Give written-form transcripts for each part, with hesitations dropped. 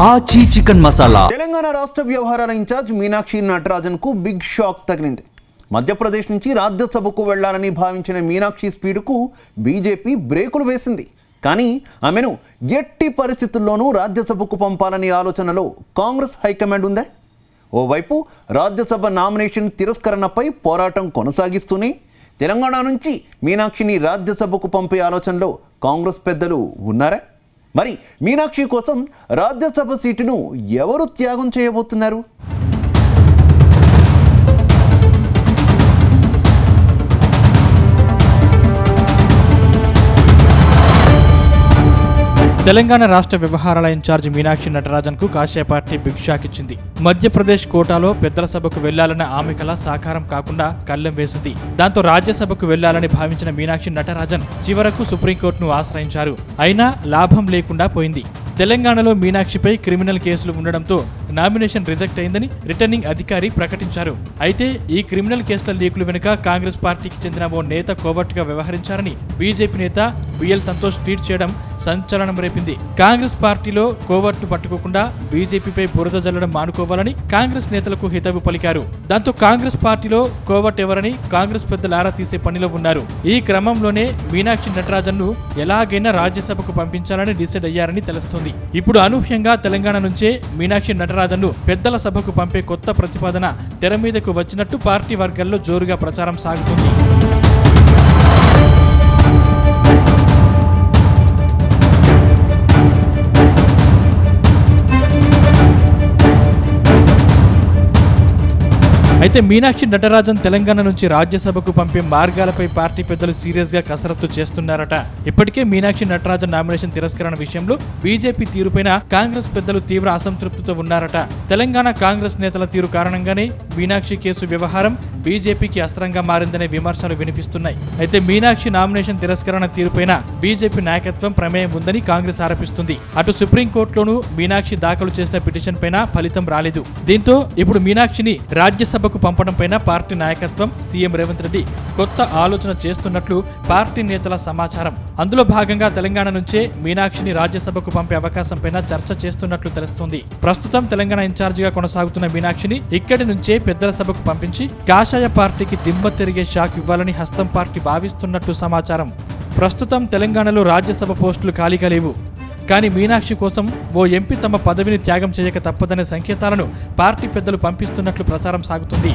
ఆచి చికెన్ మసాలా. తెలంగాణ రాష్ట్ర వ్యవహారాల ఇన్ఛార్జ్ మీనాక్షి నటరాజన్ కు బిగ్ షాక్ తగిలింది. మధ్యప్రదేశ్ నుంచి రాజ్యసభకు వెళ్లాలని భావించిన మీనాక్షి స్పీడ్కు బీజేపీ బ్రేకులు వేసింది. కానీ ఆమెను ఎట్టి పరిస్థితుల్లోనూ రాజ్యసభకు పంపాలనే ఆలోచనలో కాంగ్రెస్ హైకమాండ్ ఉందా? ఓవైపు రాజ్యసభ నామినేషన్ తిరస్కరణపై పోరాటం కొనసాగిస్తూనే తెలంగాణ నుంచి మీనాక్షిని రాజ్యసభకు పంపే ఆలోచనలో కాంగ్రెస్ పెద్దలు ఉన్నారా? మరి మీనాక్షి కోసం రాజ్యసభ సీటును ఎవరు త్యాగం చేయబోతున్నారు? తెలంగాణ రాష్ట్ర వ్యవహారాల ఇన్ఛార్జ్ మీనాక్షి నటరాజన్ కు కాషాయ పార్టీ బిగ్ షాక్ ఇచ్చింది. మధ్యప్రదేశ్ కోటాలో పెద్దల సభకు వెళ్లాలన్న ఆమె కల సాకారం కాకుండా కళ్లెం వేసింది. దాంతో రాజ్యసభకు వెళ్లాలని భావించిన మీనాక్షి నటరాజన్ చివరకు సుప్రీంకోర్టును ఆశ్రయించారు. అయినా లాభం లేకుండా పోయింది. తెలంగాణలో మీనాక్షిపై క్రిమినల్ కేసులు ఉండడంతో నామినేషన్ రిజెక్ట్ అయిందని రిటర్నింగ్ అధికారి ప్రకటించారు. అయితే ఈ క్రిమినల్ కేసుల లీకులు వెనుక కాంగ్రెస్ పార్టీకి చెందిన ఓ నేత కోవర్టుగా వ్యవహరించారని బీజేపీ నేత బిఎల్ సంతోష్ ట్వీట్ చేయడం సంచలనం రేపింది. కాంగ్రెస్ పార్టీలో కోవర్టును పట్టుకోకుండా బీజేపీపై బురద జల్లడం మానుకోవాలని కాంగ్రెస్ నేతలకు హితవు పలికారు. దాంతో కాంగ్రెస్ పార్టీలో కోవర్ట్ ఎవరని కాంగ్రెస్ పెద్దలు ఆరా తీసే పనిలో ఉన్నారు. ఈ క్రమంలోనే మీనాక్షి నటరాజన్ ను ఎలాగైనా రాజ్యసభకు పంపించాలని డిసైడ్ అయ్యారని తెలుస్తోంది. ఇప్పుడు అనూహ్యంగా తెలంగాణ నుంచే మీనాక్షి నటరాజన్ ను పెద్దల సభకు పంపే కొత్త ప్రతిపాదన తెర మీదకు వచ్చినట్టు పార్టీ వర్గాల్లో జోరుగా ప్రచారం సాగుతుంది. అయితే మీనాక్షి నటరాజన్ తెలంగాణ నుంచి రాజ్యసభకు పంపే మార్గాలపై పార్టీ పెద్దలు సీరియస్ గా కసరత్తు చేస్తున్నారట. ఇప్పటికే మీనాక్షి నటరాజన్ నామినేషన్ తిరస్కరణ విషయంలో బీజేపీ తీరుపైన కాంగ్రెస్ పెద్దలు తీవ్ర అసంతృప్తితో ఉన్నారట. తెలంగాణ కాంగ్రెస్ నేతల తీరు కారణంగానే మీనాక్షి కేసు వ్యవహారం బీజేపీకి అస్త్రంగా మారిందనే విమర్శలు వినిపిస్తున్నాయి. అయితే మీనాక్షి నామినేషన్ తిరస్కరణ తీరుపైన బీజేపీ నాయకత్వం ప్రమేయం ఉందని కాంగ్రెస్ ఆరోపిస్తుంది. అటు సుప్రీంకోర్టులోనూ మీనాక్షి దాఖలు చేసిన పిటిషన్ పైన ఫలితం రాలేదు. దీంతో ఇప్పుడు మీనాక్షిని రాజ్యసభకు పంపడం పైన పార్టీ నాయకత్వం సీఎం రేవంత్ రెడ్డి కొత్త ఆలోచన చేస్తున్నట్లు పార్టీ నేతల సమాచారం. అందులో భాగంగా తెలంగాణ నుంచే మీనాక్షిని రాజ్యసభకు పంపే అవకాశం పైన చర్చ చేస్తున్నట్లు తెలుస్తోంది. ప్రస్తుతం తెలంగాణ ఇన్ఛార్జిగా కొనసాగుతున్న మీనాక్షిని ఇక్కడి నుంచే పెద్దల సభకు పంపించి కాషాయ పార్టీకి దిమ్మ తిరిగే షాక్ ఇవ్వాలని హస్తం పార్టీ భావిస్తున్నట్టు సమాచారం. ప్రస్తుతం తెలంగాణలో రాజ్యసభ పోస్టులు ఖాళీగా లేవు. కానీ మీనాక్షి కోసం ఓ ఎంపీ తమ పదవిని త్యాగం చేయక తప్పదనే సంకేతాలను పార్టీ పెద్దలు పంపిస్తున్నట్లు ప్రచారం సాగుతుంది.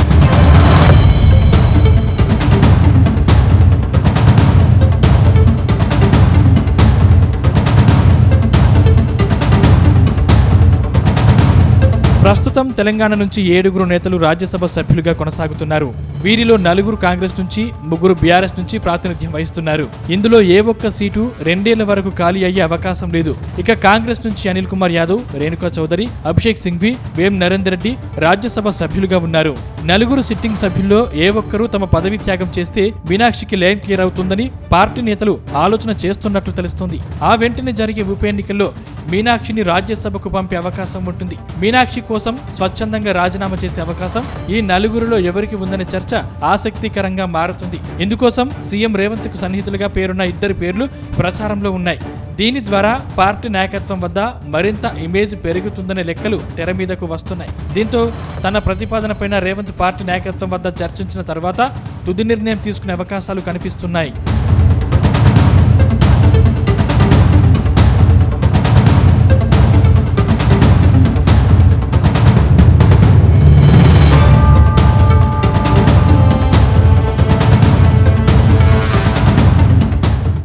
ప్రస్తుతం తెలంగాణ నుంచి 7 నేతలు రాజ్యసభ సభ్యులుగా కొనసాగుతున్నారు. వీరిలో 4 కాంగ్రెస్ నుంచి, 3 బీఆర్ఎస్ నుంచి ప్రాతినిధ్యం వహిస్తున్నారు. ఇందులో ఏ ఒక్క సీటు 2 ఏళ్ల వరకు ఖాళీ అయ్యే అవకాశం లేదు. ఇక కాంగ్రెస్ నుంచి అనిల్ కుమార్ యాదవ్, రేణుకా చౌదరి, అభిషేక్ సింఘ్వి, వేం నరేందర్ రెడ్డి రాజ్యసభ సభ్యులుగా ఉన్నారు. 4 సిట్టింగ్ సభ్యుల్లో ఏ ఒక్కరూ తమ పదవి త్యాగం చేస్తే మీనాక్షికి లైన్ క్లియర్ అవుతుందని పార్టీ నేతలు ఆలోచన చేస్తున్నట్టు తెలుస్తోంది. ఆ వెంటనే జరిగే ఉప ఎన్నికల్లో మీనాక్షిని రాజ్యసభకు పంపే అవకాశం ఉంటుంది. మీనాక్షి కోసం స్వచ్ఛందంగా రాజీనామా చేసే అవకాశం ఈ 4లో ఎవరికి ఉందనే చర్చ ఆసక్తికరంగా మారుతుంది. ఇందుకోసం సీఎం రేవంత్ కు సన్నిహితులుగా పేరున్న 2 పేర్లు ప్రచారంలో ఉన్నాయి. దీని ద్వారా పార్టీ నాయకత్వం వద్ద మరింత ఇమేజ్ పెరుగుతుందనే లెక్కలు తెర మీదకు వస్తున్నాయి. దీంతో తన ప్రతిపాదనపైన రేవంత్ పార్టీ నాయకత్వం వద్ద చర్చించిన తర్వాత తుది నిర్ణయం తీసుకునే అవకాశాలు కనిపిస్తున్నాయి.